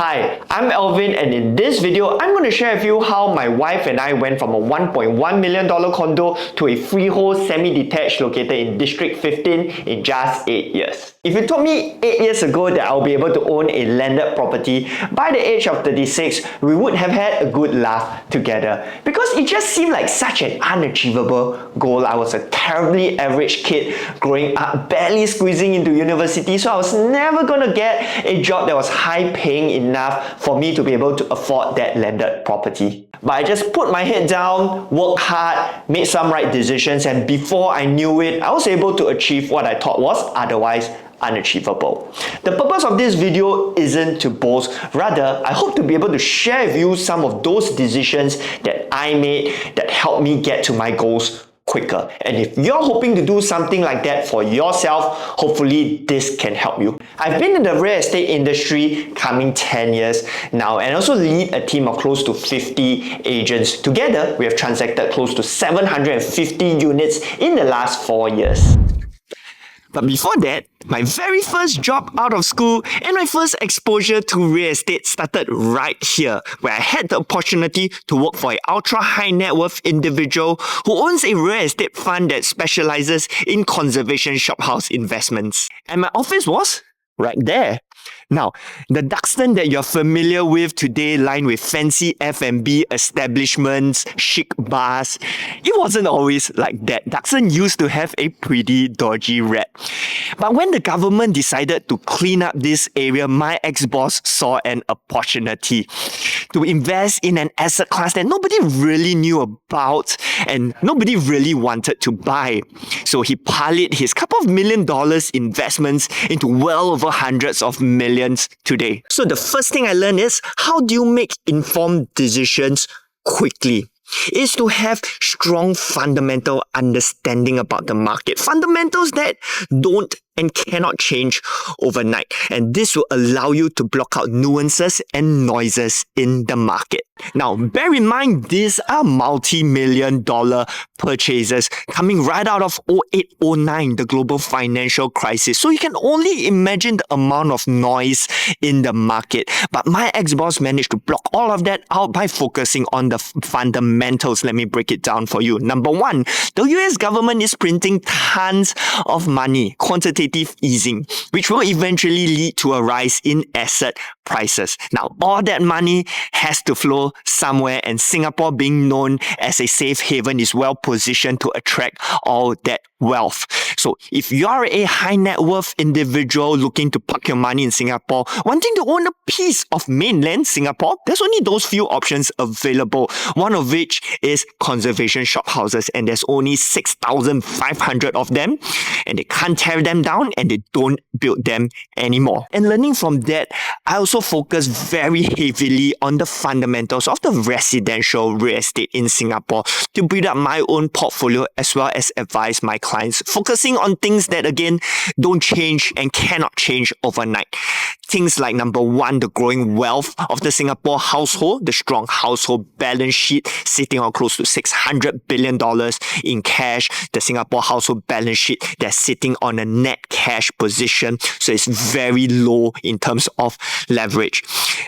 Hi, I'm Alvin, and in this video, I'm going to share with you how my wife and I went from a $1.1 million condo to a freehold semi-detached located in District 15 in just 8 years. If you told me 8 years ago that I'll be able to own a landed property by the age of 36, we would have had a good laugh together because it just seemed like such an unachievable goal. I was a terribly average kid growing up, barely squeezing into university, so I was never going to get a job that was high paying enough for me to be able to afford that landed property. But I just put my head down, worked hard, made some right decisions, and before I knew it, I was able to achieve what I thought was otherwise unachievable. The purpose of this video isn't to boast, rather I hope to be able to share with you some of those decisions that I made that helped me get to my goals quicker. And if you're hoping to do something like that for yourself, hopefully this can help you. I've been in the real estate industry coming 10 years now and also lead a team of close to 50 agents. Together, we have transacted close to 750 units in the last 4 years. But before that, my very first job out of school and my first exposure to real estate started right here, where I had the opportunity to work for an ultra high net worth individual who owns a real estate fund that specializes in conservation shophouse investments. And my office was right there. Now, the Duxton that you're familiar with today, lined with fancy F&B establishments, chic bars, it wasn't always like that. Duxton used to have a pretty dodgy rep. But when the government decided to clean up this area, my ex-boss saw an opportunity to invest in an asset class that nobody really knew about and nobody really wanted to buy. So he parlayed his couple of $1 million investments into well over hundreds of millions today. So the first thing I learned is, how do you make informed decisions quickly? Is to have strong fundamental understanding about the market. Fundamentals that don't and cannot change overnight. And this will allow you to block out nuances and noises in the market. Now, bear in mind, these are multi-million dollar purchases coming right out of 08-09, the global financial crisis. So you can only imagine the amount of noise in the market. But my ex-boss managed to block all of that out by focusing on the fundamentals. Let me break it down for you. Number one, the US government is printing tons of money, quantitative easing, which will eventually lead to a rise in asset prices. Now, all that money has to flow somewhere, and Singapore, being known as a safe haven, is well positioned to attract all that wealth. So if you're a high net worth individual looking to park your money in Singapore, wanting to own a piece of mainland Singapore, there's only those few options available, one of which is conservation shophouses, and there's only 6,500 of them, and they can't tear them down and they don't build them anymore. And learning from that, I also focus very heavily on the fundamentals of the residential real estate in Singapore to build up my own portfolio as well as advise my clients, focusing on things that again don't change and cannot change overnight. Things like, number one, the growing wealth of the Singapore household, the strong household balance sheet sitting on close to $600 billion in cash, the Singapore household balance sheet that's sitting on a net cash position, so it's very low in terms of leverage.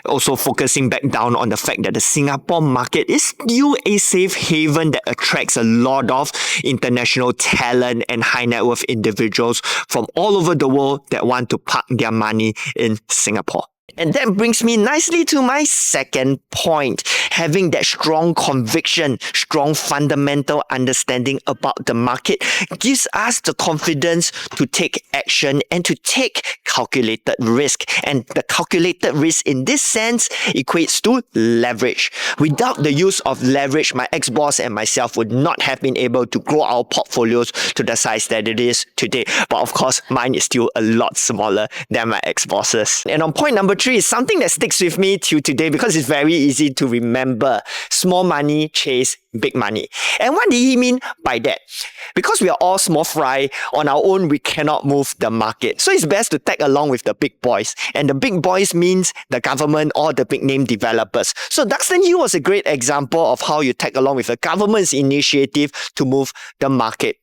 Also focusing back down on the fact that the Singapore market is still a safe haven that attracts a lot of international talent and high net worth individuals from all over the world that want to park their money in Singapore. And that brings me nicely to my second point. Having that strong conviction, strong fundamental understanding about the market gives us the confidence to take action and to take calculated risk. And the calculated risk in this sense equates to leverage. Without the use of leverage, my ex-boss and myself would not have been able to grow our portfolios to the size that it is today. But of course, mine is still a lot smaller than my ex-boss's. And on point number 3 is something that sticks with me till today because it's very easy to remember. Small money chase big money. And what did he mean by that? Because we are all small fry, on our own we cannot move the market. So it's best to tag along with the big boys. And the big boys means the government or the big name developers. So Duxton Hill was a great example of how you tag along with the government's initiative to move the market.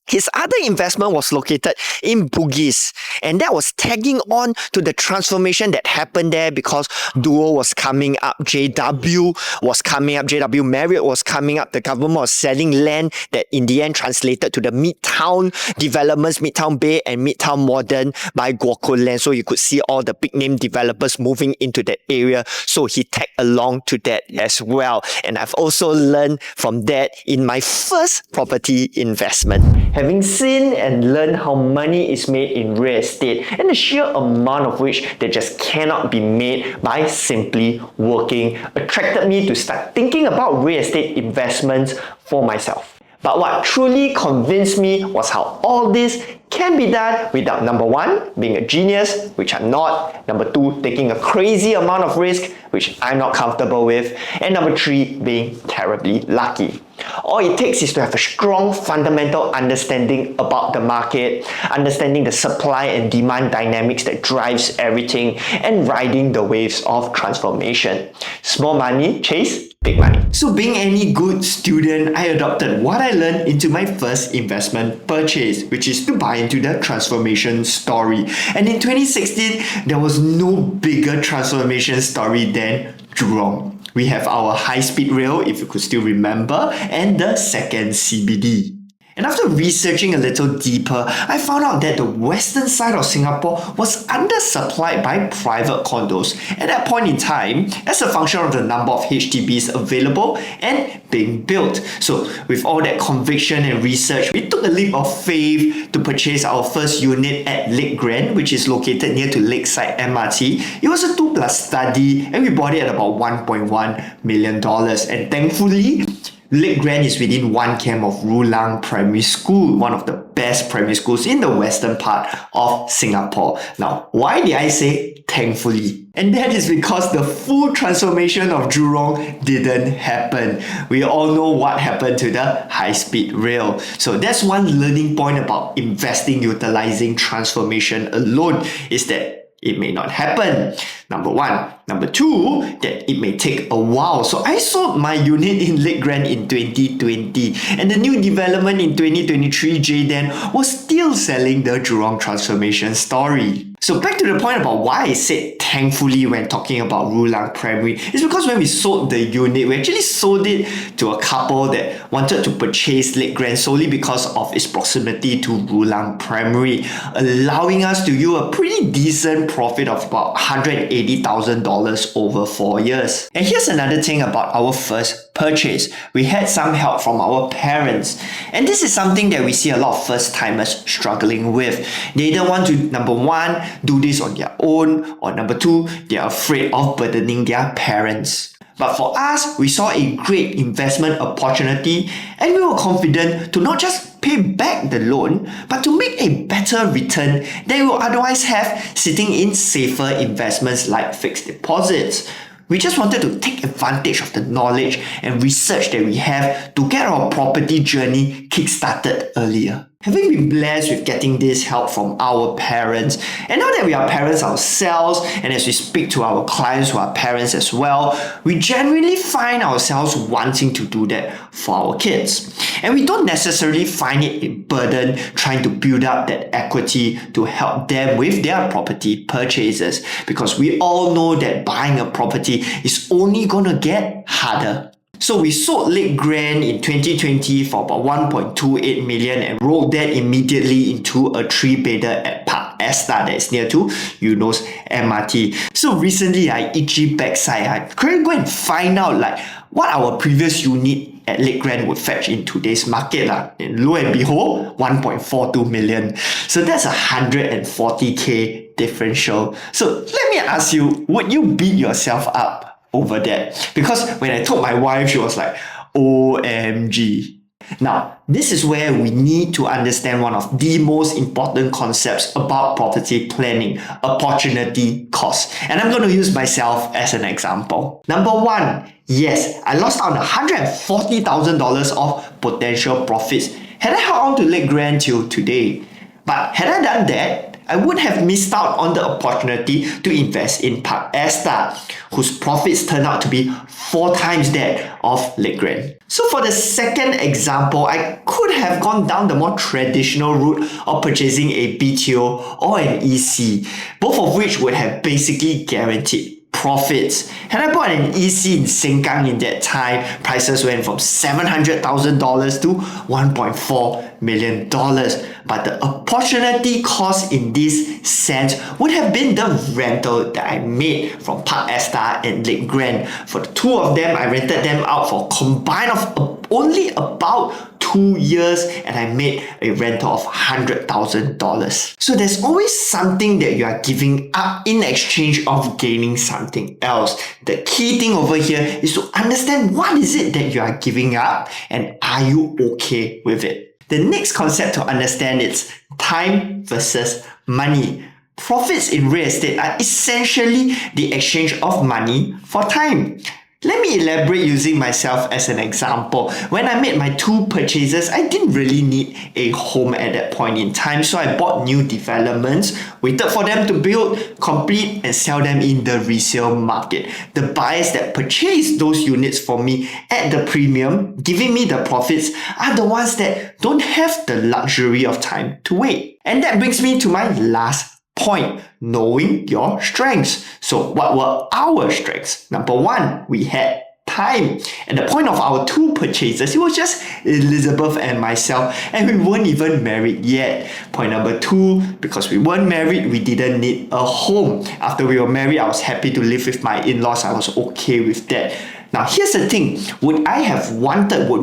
His other investment was located in Bugis, and that was tagging on to the transformation that happened there because Duo was coming up, JW was coming up, JW Marriott was coming up, the government was selling land that in the end translated to the Midtown developments, Midtown Bay and Midtown Modern by Guoco Land, so you could see all the big name developers moving into that area, so he tagged along to that as well. And I've also learned from that in my first property investment. Having seen and learned how money is made in real estate and the sheer amount of which that just cannot be made by simply working attracted me to start thinking about real estate investments for myself. But what truly convinced me was how all this can be done without number one, being a genius, which I'm not, number two, taking a crazy amount of risk, which I'm not comfortable with, and number three, being terribly lucky. All it takes is to have a strong fundamental understanding about the market, understanding the supply and demand dynamics that drives everything, and riding the waves of transformation. Small money, chase big money. So being any good student, I adopted what I learned into my first investment purchase, which is to buy into the transformation story. And in 2016, there was no bigger transformation story than Jurong. We have our high-speed rail, if you could still remember, and the second CBD. And after researching a little deeper, I found out that the western side of Singapore was undersupplied by private condos at that point in time as a function of the number of HDBs available and being built. So with all that conviction and research, we took a leap of faith to purchase our first unit at Lake Grand, which is located near to Lakeside MRT. It was a 2+ study and we bought it at about $1.1 million. And thankfully, Lake Grand is within 1 km of Rulang Primary School, one of the best primary schools in the western part of Singapore. Now, why did I say thankfully? And that is because the full transformation of Jurong didn't happen. We all know what happened to the high-speed rail. So that's one learning point about investing utilizing transformation alone, is that it may not happen. Number one. Number two, that it may take a while. So I sold my unit in Lake Grand in 2020, and the new development in 2023, JDen, was still selling the Jurong transformation story. So back to the point about why I said thankfully when talking about Rulang Primary, is because when we sold the unit, we actually sold it to a couple that wanted to purchase Lake Grand solely because of its proximity to Rulang Primary, allowing us to yield a pretty decent profit of about $180,000 over 4 years. And here's another thing about our first purchase. We had some help from our parents. And this is something that we see a lot of first-timers struggling with. They either want to, number one, do this on their own, or number two, they are afraid of burdening their parents. But for us, we saw a great investment opportunity and we were confident to not just pay back the loan, but to make a better return than we would otherwise have sitting in safer investments like fixed deposits. We just wanted to take advantage of the knowledge and research that we have to get our property journey kick-started earlier. Having been blessed with getting this help from our parents, and now that we are parents ourselves, and as we speak to our clients who are parents as well, we genuinely find ourselves wanting to do that for our kids. And we don't necessarily find it a burden trying to build up that equity to help them with their property purchases, because we all know that buying a property is only gonna get harder. So we sold Lake Grand in 2020 for about 1.28 million and rolled that immediately into a 3-bedder at Park Esta that is near to Eunos MRT. So recently, I itchy backside, I couldn't go and find out like what our previous unit at Lake Grand would fetch in today's market. And lo and behold, 1.42 million. So that's 140k differential. So let me ask you, would you beat yourself up over that? Because when I told my wife, she was like, OMG. Now, this is where we need to understand one of the most important concepts about property planning, opportunity cost. And I'm going to use myself as an example. Number one, yes, I lost out on $140,000 of potential profits had I held on to Lake Grand till today. But had I done that, I would have missed out on the opportunity to invest in Park Esta, whose profits turned out to be 4 times that of Lake Grand. So for the second example, I could have gone down the more traditional route of purchasing a BTO or an EC, both of which would have basically guaranteed profits. Had I bought an EC in Sengkang in that time, prices went from $700,000 to $1.4 million. But the opportunity cost in this sense would have been the rental that I made from Park Esta and Lake Grand. For the two of them, I rented them out for a combined of only about 2 years, and I made a rental of $100,000. So there's always something that you are giving up in exchange of gaining something else. The key thing over here is to understand what is it that you are giving up, and are you okay with it? The next concept to understand is time versus money. Profits in real estate are essentially the exchange of money for time. Let me elaborate using myself as an example. When I made my 2 purchases, I didn't really need a home at that point in time, so I bought new developments, waited for them to build, complete, and sell them in the resale market. The buyers that purchased those units for me at the premium, giving me the profits, are the ones that don't have the luxury of time to wait. And that brings me to my last point, knowing your strengths. So what were our strengths? Number 1, we had time. At the point of our 2 purchases, it was just Elizabeth and myself, and we weren't even married yet. Point number 2, because we weren't married, we didn't need a home. After we were married, I was happy to live with my in-laws. I was okay with that. Now here's the thing, would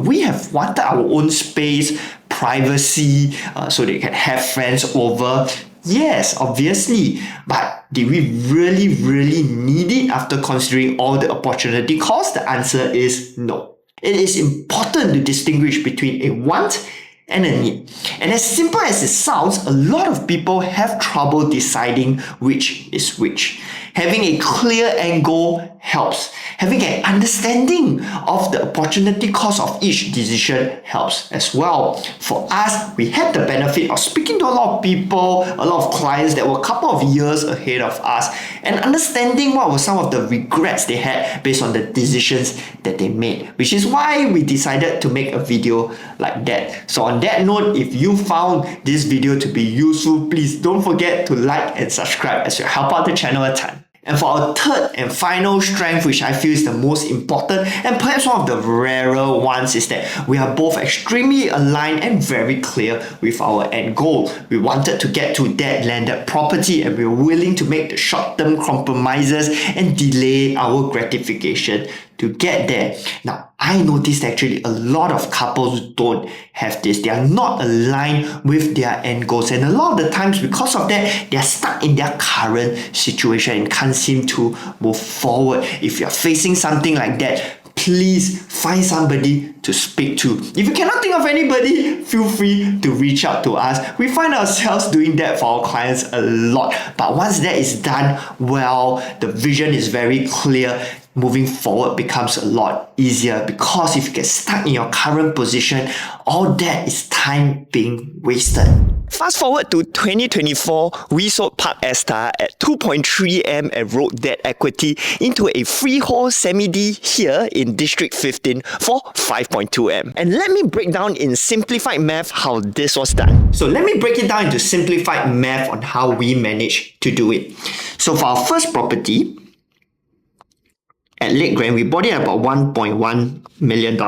we have wanted our own space, privacy, so they can have friends over? Yes, obviously, but did we really need it after considering all the opportunity cost? The answer is no. It is important to distinguish between a want and a need. And as simple as it sounds, a lot of people have trouble deciding which is which. Having a clear end goal helps. Having an understanding of the opportunity cost of each decision helps as well. For us, we had the benefit of speaking to a lot of people, a lot of clients that were a couple of years ahead of us, and understanding what were some of the regrets they had based on the decisions that they made, which is why we decided to make a video like that. So on that note, if you found this video to be useful, please don't forget to like and subscribe as you help out the channel a ton. And for our third and final strength, which I feel is the most important and perhaps one of the rarer ones, is that we are both extremely aligned and very clear with our end goal. We wanted to get to that landed property, and we were willing to make the short-term compromises and delay our gratification to get there. Now, I noticed actually a lot of couples don't have this. They are not aligned with their end goals, and a lot of the times because of that, they are stuck in their current situation and can't seem to move forward. If you're facing something like that, please find somebody to speak to. If you cannot think of anybody, feel free to reach out to us. We find ourselves doing that for our clients a lot. But once that is done well, the vision is very clear, moving forward becomes a lot easier, because if you get stuck in your current position, all that is time being wasted. Fast forward to 2024, we sold Park Esta at 2.3M and wrote that equity into a freehold semi-D here in District 15 for 5.2M. And let me break down in simplified math how this was done. So let me break it down into simplified math on how we managed to do it. So for our first property, at Lake Grand, we bought it at about $1.1 million.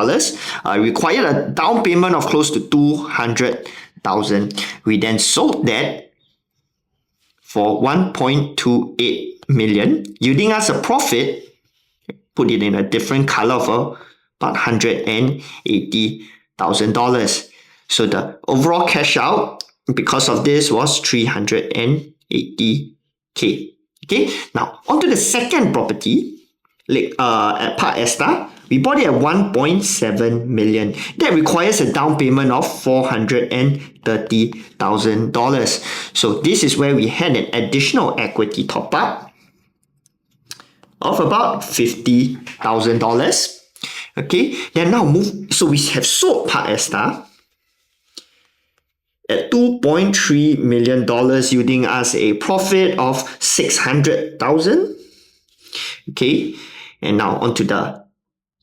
Required a down payment of close to $200,000. We then sold that for $1.28 million, yielding us a profit, put it in a different color, of about $180,000. So the overall cash out because of this was $380K. Okay, now onto the second property. At Park Esta, we bought it at $1.7 million. That requires a down payment of $430,000. So this is where we had an additional equity top up of about $50,000. Okay, then now so we have sold Park Esta at $2.3 million, yielding us a profit of $600,000. Okay, and now onto the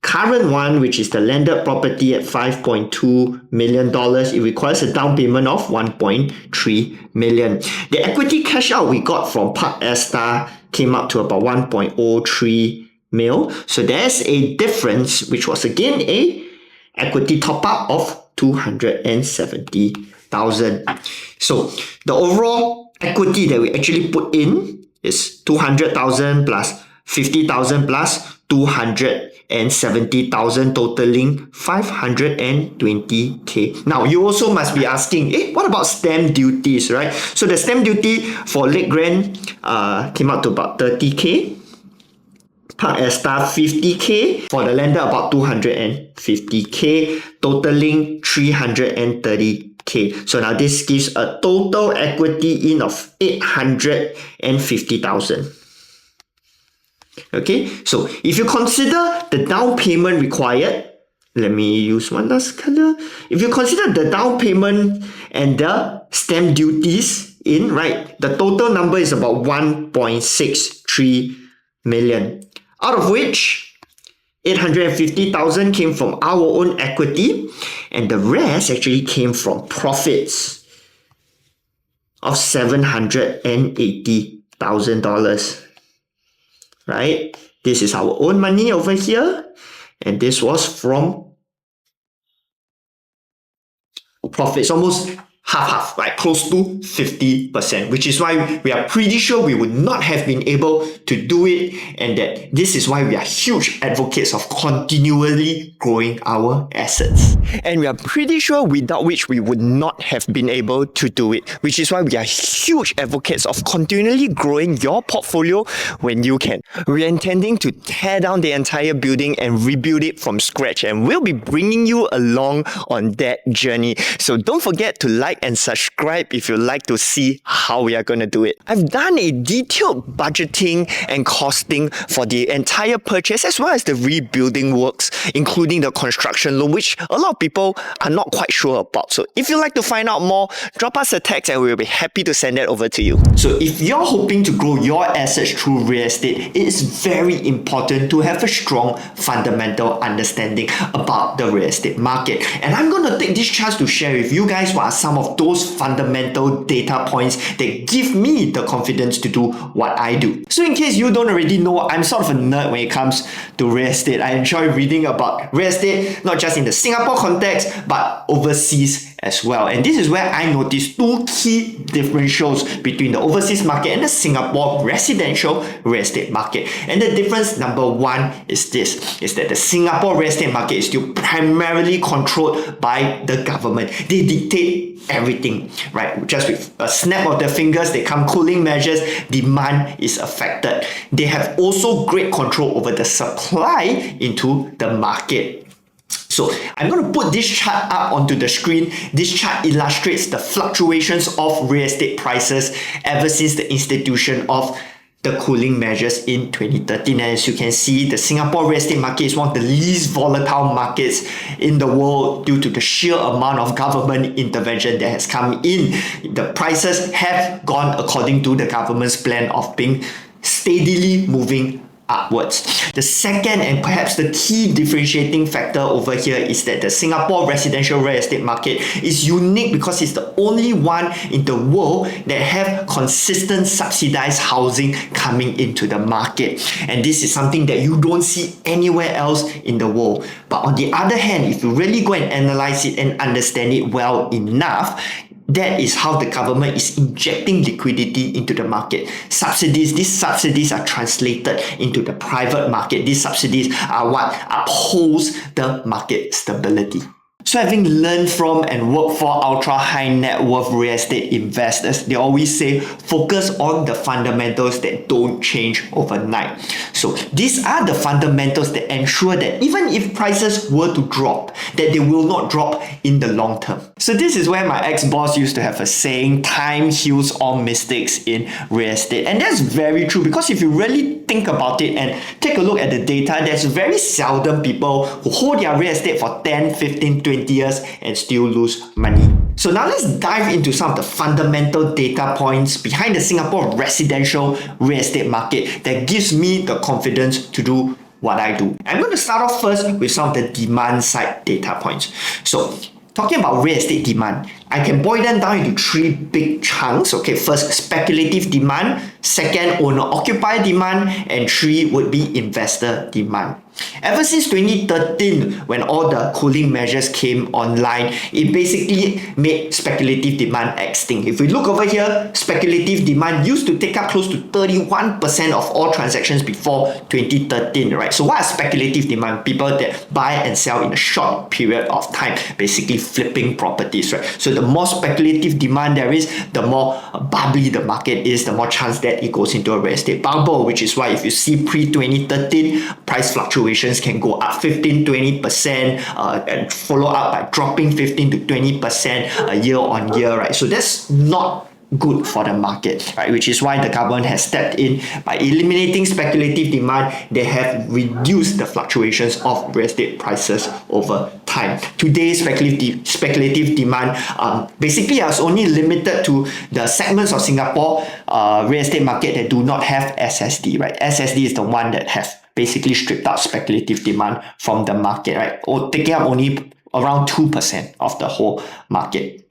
current one, which is the landed property at $5.2 million. It requires a down payment of $1.3 million. The equity cash out we got from Park Esta came up to about 1.03 mil. So there's a difference, which was again a equity top up of 270,000. So the overall equity that we actually put in is 200,000 plus 50,000 plus 270,000, totaling 520k. Now you also must be asking, what about stamp duties, right? So the stamp duty for Lake Grand came out to about 30k. Park Esta 50k, for the lender about 250k, totaling 330k. So now this gives a total equity in of 850,000. Okay, so if you consider the down payment required, let me use one last color. If you consider the down payment and the stamp duties in, right, the total number is about 1.63 million. Out of which 850,000 came from our own equity, and the rest actually came from profits of $780,000. Right? This is our own money over here, and this was from profits, almost half, right? Close to 50%, which is why we are pretty sure we would not have been able to do it, and that this is why we are huge advocates of continually growing our assets. And we are pretty sure without which we would not have been able to do it, which is why we are huge advocates of continually growing your portfolio when you can. We are intending to tear down the entire building and rebuild it from scratch, and we'll be bringing you along on that journey. So don't forget to like and subscribe if you'd like to see how we are going to do it. I've done a detailed budgeting and costing for the entire purchase as well as the rebuilding works, including the construction loan, which a lot of people are not quite sure about. So if you'd like to find out more, drop us a text and we'll be happy to send that over to you. So if you're hoping to grow your assets through real estate, it is very important to have a strong fundamental understanding about the real estate market. And I'm going to take this chance to share with you guys what are some of those fundamental data points that give me the confidence to do what I do. So in case you don't already know, I'm sort of a nerd when it comes to real estate. I enjoy reading about real estate, not just in the Singapore context, but overseas as well. And this is where I noticed two key differentials between the overseas market and the Singapore residential real estate market. And the difference number one is this, is that the Singapore real estate market is still primarily controlled by the government. They dictate everything, right? Just with a snap of their fingers, they come cooling measures, demand is affected. They have also great control over the supply into the market. So I'm going to put this chart up onto the screen. This chart illustrates the fluctuations of real estate prices ever since the institution of the cooling measures in 2013. And as you can see, the Singapore real estate market is one of the least volatile markets in the world due to the sheer amount of government intervention that has come in. The prices have gone according to the government's plan of being steadily moving upwards. The second and perhaps the key differentiating factor over here is that the Singapore residential real estate market is unique because it's the only one in the world that have consistent subsidized housing coming into the market. And this is something that you don't see anywhere else in the world. But on the other hand, if you really go and analyze it and understand it well enough, that is how the government is injecting liquidity into the market. Subsidies, these subsidies are translated into the private market. These subsidies are what upholds the market stability. So having learned from and worked for ultra high net worth real estate investors, they always say focus on the fundamentals that don't change overnight. So these are the fundamentals that ensure that even if prices were to drop, that they will not drop in the long term. So this is where my ex-boss used to have a saying, time heals all mistakes in real estate. And that's very true, because if you really think about it and take a look at the data, there's very seldom people who hold their real estate for 10, 15, 20 years and still lose money. So now let's dive into some of the fundamental data points behind the Singapore residential real estate market that gives me the confidence to do what I do. I'm going to start off first with some of the demand side data points. So talking about real estate demand, I can boil them down into three big chunks. Okay, first, speculative demand, second, owner-occupier demand, and three would be investor demand. Ever since 2013, when all the cooling measures came online, it basically made speculative demand extinct. If we look over here, speculative demand used to take up close to 31% of all transactions before 2013, right? So what are speculative demand? People that buy and sell in a short period of time, basically flipping properties, right? So the more speculative demand there is, the more bubbly the market is, the more chance that it goes into a real estate bubble, which is why if you see pre-2013, price fluctuations can go up 15-20% and follow up by dropping 15-20% year on year, right? So that's not good for the market, right? Which is why the government has stepped in by eliminating speculative demand. They have reduced the fluctuations of real estate prices over time. Today, speculative demand basically is only limited to the segments of Singapore real estate market that do not have SSD, right? SSD is the one that has basically stripped out speculative demand from the market, right? Or taking up only around 2% of the whole market.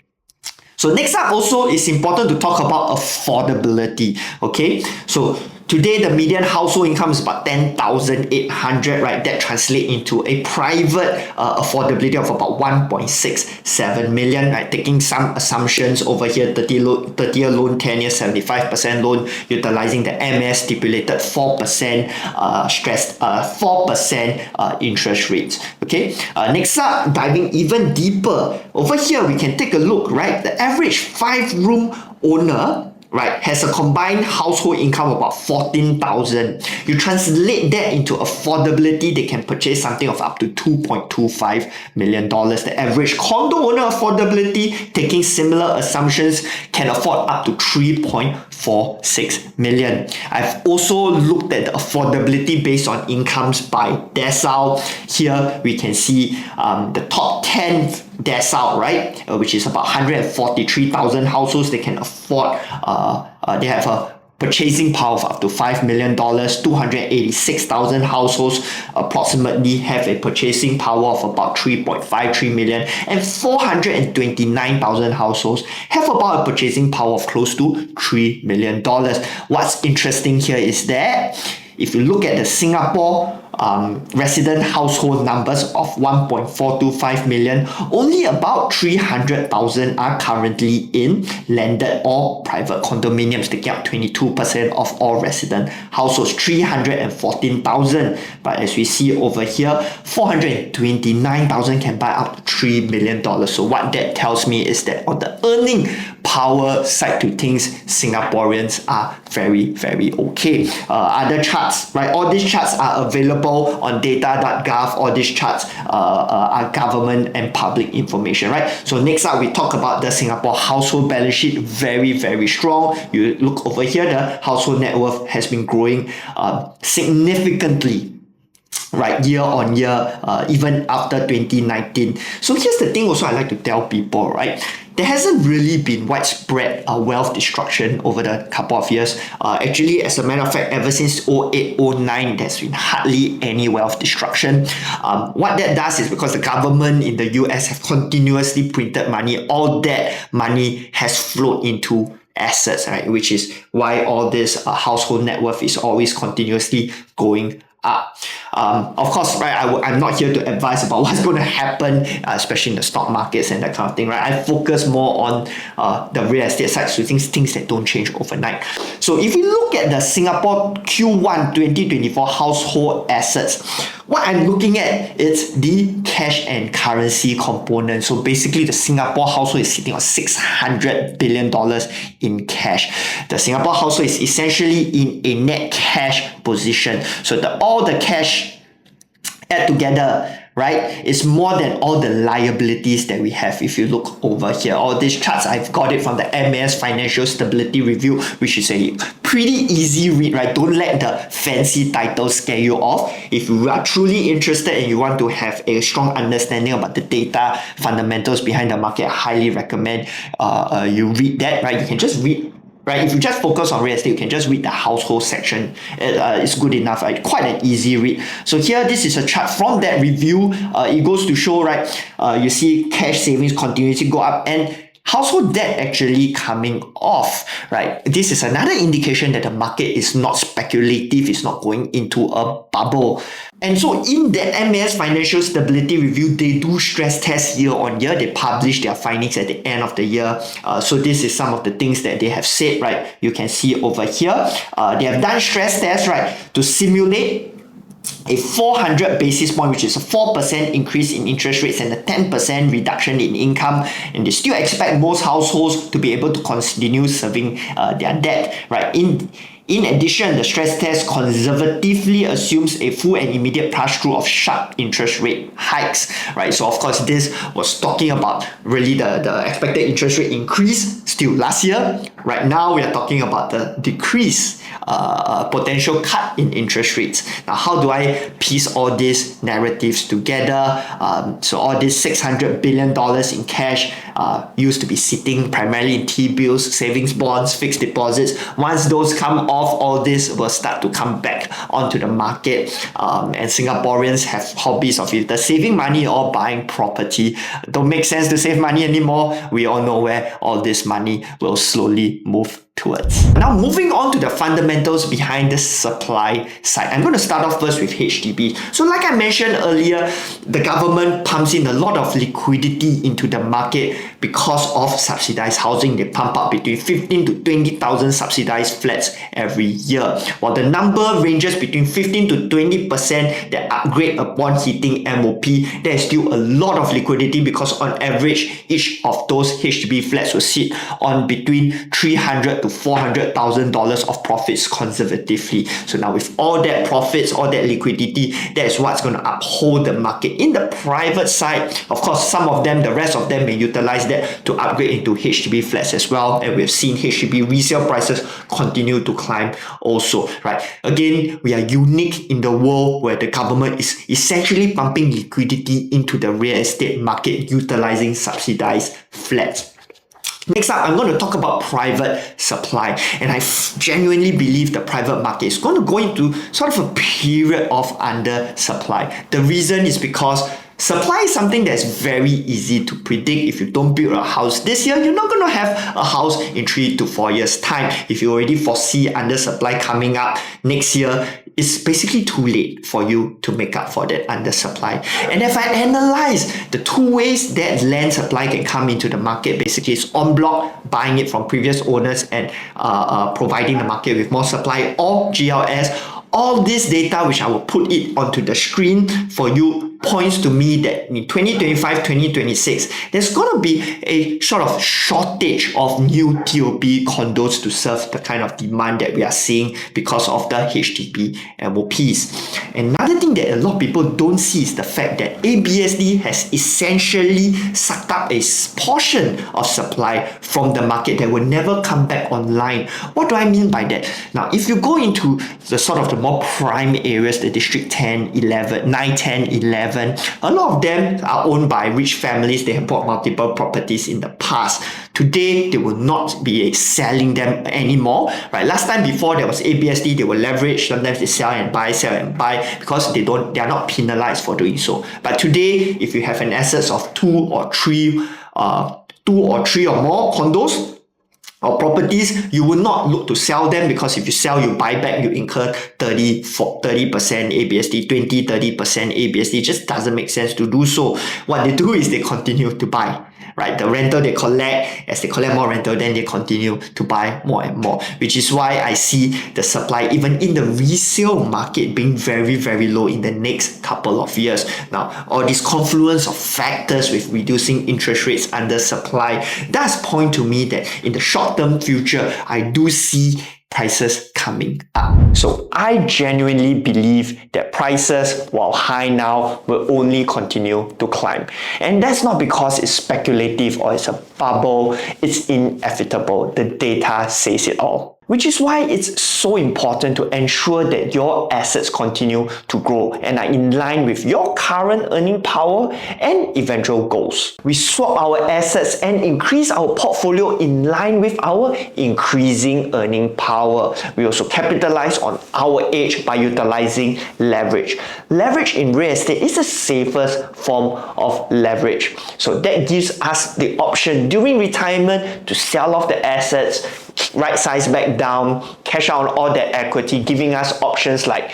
So next up also, it's important to talk about affordability, okay? So today, the median household income is about 10,800, right? That translates into a private affordability of about 1.67 million, right? Taking some assumptions over here, 30-year loan, 10-year, 75% loan, utilizing the MS stipulated 4% 4% interest rates, okay? Next up, diving even deeper, over here, we can take a look, right? The average 5-room owner, right, has a combined household income of about 14,000. You translate that into affordability, they can purchase something of up to $2.25 million. The average condo owner affordability, taking similar assumptions, can afford up to 3.46 million. I've also looked at the affordability based on incomes by decile. Here we can see the top 10 decile, right, which is about 143,000 households. They can afford, they have a purchasing power of up to $5 million. 286,000 households approximately have a purchasing power of about 3.53 million, and 429,000 households have about a purchasing power of close to $3 million. What's interesting here is that if you look at the Singapore resident household numbers of 1.425 million, only about 300,000 are currently in landed or private condominiums, taking up 22% of all resident households. 314,000, but as we see over here, 429,000 can buy up to $3 million. So what that tells me is that on the earning power side to things, Singaporeans are very, very okay. Other charts, right? All these charts are available on data.gov. All these charts are government and public information, right? So next up, we talk about the Singapore household balance sheet. Very, very strong. You look over here, the household net worth has been growing significantly, right, year on year, even after 2019. So here's the thing also I like to tell people, right? There hasn't really been widespread wealth destruction over the couple of years. Actually, as a matter of fact, ever since 08-09, there's been hardly any wealth destruction. What that does is because the government in the US have continuously printed money, all that money has flowed into assets, right? Which is why all this household net worth is always continuously going up. Of course, right, I'm not here to advise about what's going to happen, especially in the stock markets and that kind of thing, right? I focus more on the real estate side, so things that don't change overnight. So if we look at the Singapore Q1 2024 household assets, what I'm looking at is the cash and currency component. So basically, the Singapore household is sitting on $600 billion in cash. The Singapore household is essentially in a net cash position. So all the cash add together, right, it's more than all the liabilities that we have. If you look over here, all these charts, I've got it from the MAS Financial Stability Review, which is a pretty easy read, right? Don't let the fancy titles scare you off. If you are truly interested and you want to have a strong understanding about the data fundamentals behind the market, I highly recommend you read that, right? You can just read. Right, if you just focus on real estate, you can just read the household section. It's good enough, right? Quite an easy read. So here, this is a chart from that review. It goes to show, right? You see cash savings continue to go up and household debt actually coming off, right? This is another indication that the market is not speculative, it's not going into a bubble. And so in that MAS Financial Stability Review, they do stress tests year on year. They publish their findings at the end of the year. So this is some of the things that they have said, right? You can see over here. They have done stress tests, right, to simulate a 400 basis point, which is a 4% increase in interest rates and a 10% reduction in income, and they still expect most households to be able to continue serving their debt, right? In addition, the stress test conservatively assumes a full and immediate pass-through of sharp interest rate hikes, right? So of course, this was talking about really the expected interest rate increase still last year. Right now, we are talking about the decrease, potential cut in interest rates. Now, how do I piece all these narratives together? So all this $600 billion in cash used to be sitting primarily in T-bills, savings bonds, fixed deposits. Once those come off, all this will start to come back onto the market. And Singaporeans have hobbies of either saving money or buying property. Don't make sense to save money anymore. We all know where all this money will slowly move towards. Now, moving on to the fundamentals behind the supply side. I'm going to start off first with HDB. So like I mentioned earlier, the government pumps in a lot of liquidity into the market because of subsidized housing. They pump up between 15 to 20,000 subsidized flats every year. While the number ranges between 15 to 20% that upgrade upon hitting MOP, there is still a lot of liquidity because on average, each of those HDB flats will sit on between $300,000 to $400,000 of profits conservatively. So now with all that profits, all that liquidity, that is what's going to uphold the market. In the private side, of course, some of them, the rest of them may utilize that to upgrade into HDB flats as well. And we've seen HDB resale prices continue to climb also, right? Again, we are unique in the world where the government is essentially pumping liquidity into the real estate market utilizing subsidized flats. Next up, I'm going to talk about private supply, and I genuinely believe the private market is going to go into sort of a period of undersupply. The reason is because supply is something that's very easy to predict. If you don't build a house this year, you're not going to have a house in 3 to 4 years' time. If you already foresee undersupply coming up next year, it's basically too late for you to make up for that undersupply. And if I analyze the two ways that land supply can come into the market, basically it's en bloc, buying it from previous owners and providing the market with more supply, or GLS. All this data, which I will put it onto the screen for you, points to me that in 2025, 2026, there's going to be a sort of shortage of new TOP condos to serve the kind of demand that we are seeing because of the HDB MOPs. Another thing that a lot of people don't see is the fact that ABSD has essentially sucked up a portion of supply from the market that will never come back online. What do I mean by that? Now, if you go into the sort of the more prime areas, the District 10, 11, 9, 10, 11, a lot of them are owned by rich families. They have bought multiple properties in the past. Today, they will not be selling them anymore, right? Last time before there was ABSD, they will leverage. Sometimes they sell and buy because they are not penalized for doing so. But today, if you have an assets of two or three or more condos or properties, you will not look to sell them, because if you sell, you buy back, you incur 30% ABSD, 20-30% ABSD. It just doesn't make sense to do so. What they do is they continue to buy, right? The rental they collect, as they collect more rental, then they continue to buy more and more, which is why I see the supply even in the resale market being very, very low in the next couple of years. Now, all this confluence of factors with reducing interest rates under supply does point to me that in the short-term future, I do see prices coming up. So I genuinely believe that prices, while high now, will only continue to climb. And that's not because it's speculative or it's a bubble, it's inevitable. The data says it all. Which is why it's so important to ensure that your assets continue to grow and are in line with your current earning power and eventual goals. We swap our assets and increase our portfolio in line with our increasing earning power. We also capitalize on our edge by utilizing leverage. Leverage in real estate is the safest form of leverage. So that gives us the option during retirement to sell off the assets, right size back down, cash out on all that equity, giving us options like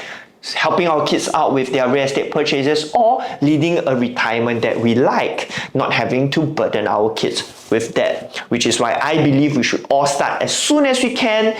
helping our kids out with their real estate purchases or leading a retirement that we like, not having to burden our kids with that. Which is why I believe we should all start as soon as we can.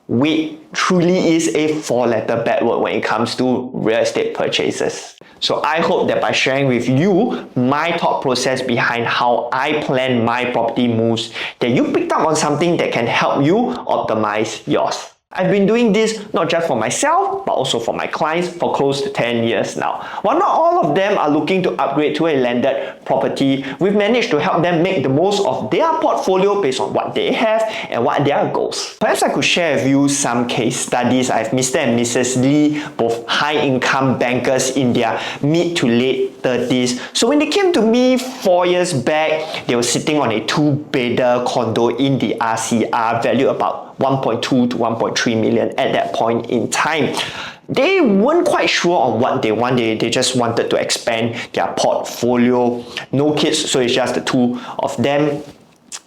Wait truly is a four-letter bad word when it comes to real estate purchases. So I hope that by sharing with you my thought process behind how I plan my property moves, that you picked up on something that can help you optimize yours. I've been doing this not just for myself, but also for my clients for close to 10 years now. While not all of them are looking to upgrade to a landed property, we've managed to help them make the most of their portfolio based on what they have and what their goals. Perhaps I could share with you some case studies. I have Mr. and Mrs. Lee, both high-income bankers in their mid to late 30s. So when they came to me 4 years back, they were sitting on a 2-bedder condo in the RCR, valued about 1.2 to 1.3 million at that point in time. They weren't quite sure on what they want. They just wanted to expand their portfolio. No kids, so it's just the two of them.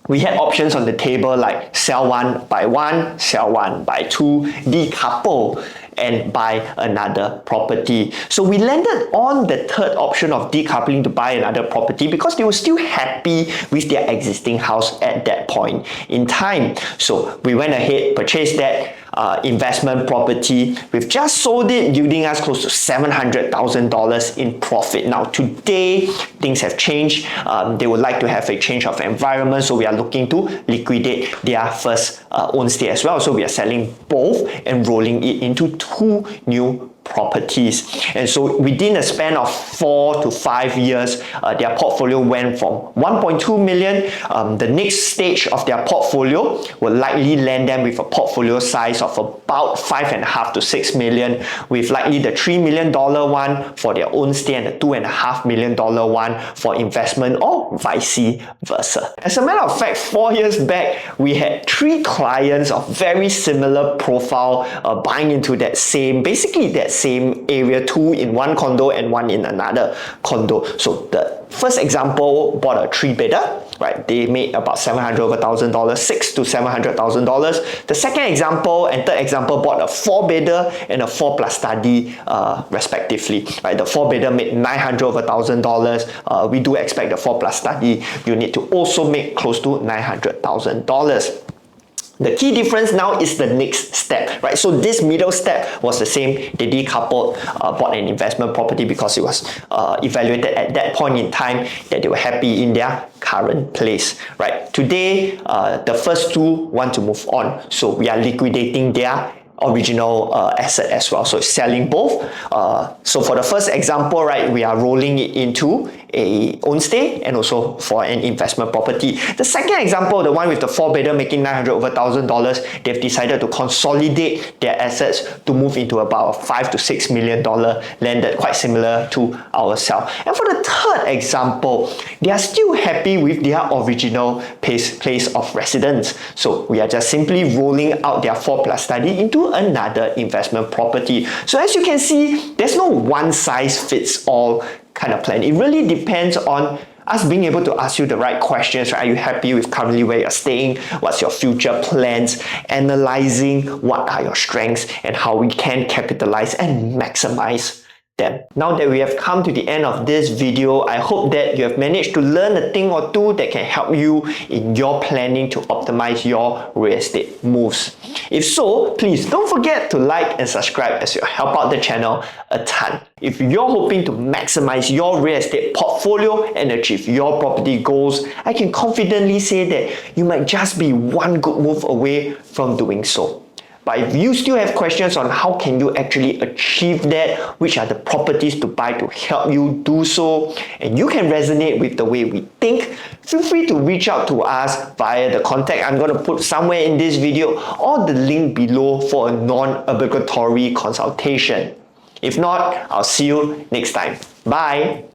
We had options on the table like sell one, buy one, sell one, buy two, decouple, and buy another property. So we landed on the third option of decoupling to buy another property because they were still happy with their existing house at that point in time. So we went ahead, purchased that investment property. We've just sold it, yielding us close to $700,000 in profit. Now today, things have changed. They would like to have a change of environment, so we are looking to liquidate their first own stay as well. So we are selling both and rolling it into two new properties. And so within a span of 4 to 5 years, their portfolio went from 1.2 million. The next stage of their portfolio will likely land them with a portfolio size of about 5.5 to 6 million, with likely the $3 million one for their own stay and the $2.5 million one for investment, or vice versa. As a matter of fact, 4 years back, we had 3 clients of very similar profile buying into that same, basically that same area, 2 in one condo and 1 in another condo. So the first example bought a 3-bedder, right? They made about $700,000, $600,000 to $700,000. The second example and third example bought a 4-bedder and a 4+ study, respectively. Right? The 4-bedder made $900,000. We do expect the 4+ study unit to also make close to $900,000. The key difference now is the next step, right? So this middle step was the same. They decoupled, bought an investment property because it was evaluated at that point in time that they were happy in their current place, right? Today, the first two want to move on. So we are liquidating their original asset as well. So selling both. So for the first example, right, we are rolling it into a own stay and also for an investment property. The second example, the one with the 4-bedder making $900,000, they've decided to consolidate their assets to move into about a $5 to $6 million landed, quite similar to ourselves. And for the third example, they are still happy with their original place of residence. So we are just simply rolling out their 4+ study into another investment property. So as you can see, there's no one size fits all kind of plan. It really depends on us being able to ask you the right questions. Right? Are you happy with currently where you're staying? What's your future plans? Analyzing what are your strengths and how we can capitalize and maximize them. Now that we have come to the end of this video, I hope that you have managed to learn a thing or two that can help you in your planning to optimize your real estate moves. If so, please don't forget to like and subscribe as you help out the channel a ton. If you're hoping to maximize your real estate portfolio and achieve your property goals, I can confidently say that you might just be one good move away from doing so. But if you still have questions on how can you actually achieve that, which are the properties to buy to help you do so, and you can resonate with the way we think, feel free to reach out to us via the contact I'm going to put somewhere in this video or the link below for a non-obligatory consultation. If not, I'll see you next time. Bye!